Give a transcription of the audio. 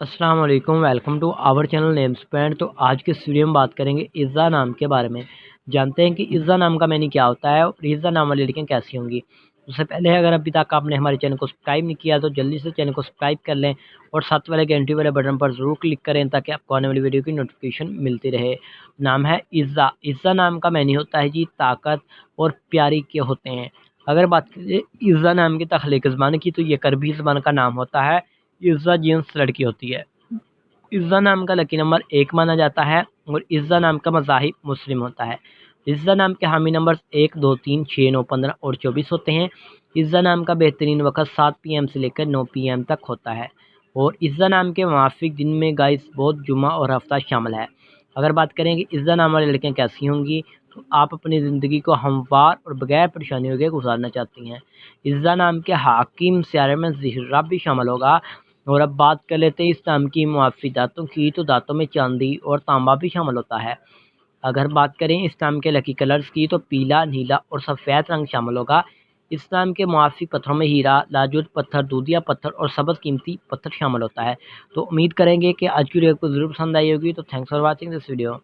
अस्सलाम वालेकुम, welcome to our channel names point. तो आज के इस वीडियो में बात करेंगे इज़्ज़ा नाम के बारे में। जानते हैं कि इज़्ज़ा नाम का मैंने क्या होता है और इज़्ज़ा नाम वाली लड़कियाँ कैसी होंगी। उससे पहले अगर अभी तक आपने हमारे चैनल को सब्सक्राइब नहीं किया तो जल्दी से चैनल को सब्सक्राइब कर लें और साथ वाले घंटी वाले बटन पर ज़रूर क्लिक करें ताकि आपको आने वाली वीडियो की नोटिफिकेशन मिलती रहे। नाम है इज़्ज़ा। इज़्ज़ा नाम का मैनी होता है जी ताकत और प्यारी के होते हैं। अगर बात करें इज़्ज़ा नाम की तख्लीक ज़बान की तो ये करबी ज़बान का नाम होता है। इज़्ज़ा जीन्स लड़की होती है। इज़्ज़ा नाम का लकी नंबर 1 माना जाता है और इज़्ज़ा नाम का मज़ाहिब मुस्लिम होता है। इज़्ज़ा नाम के हामी नंबर्स 1, 2, 3, 6, 9, 15 और 24 होते हैं। इज़्ज़ा नाम का बेहतरीन वक़्त 7 पीएम से लेकर 9 पीएम तक होता है और इज़्ज़ा नाम के मुवाफ़िक दिन में गाइस बहुत जुमा और हफ़्ता शामिल है। अगर बात करें कि इज़्ज़ा नाम वाली लड़कियाँ कैसी होंगी तो आप अपनी ज़िंदगी को हमवार और बगैर परेशानियों के गुजारना चाहती हैं। इज़्ज़ा नाम के हाकिम सियारे में ज़िहरा भी शामिल होगा। और अब बात कर लेते हैं इस नाम की मुआफ़ी दाँतों की, तो दाँतों में चांदी और तांबा भी शामिल होता है। अगर बात करें इस नाम के लकी कलर्स की तो पीला, नीला और सफ़ेद रंग शामिल होगा। इस नाम के मुआफ़ी पत्थरों में हीरा, लाजूद पत्थर, दूधिया पत्थर और सब्ज़ कीमती पत्थर शामिल होता है। तो उम्मीद करेंगे कि आज की वीडियो आपको ज़रूर पसंद आई होगी। तो thanks for watching this video.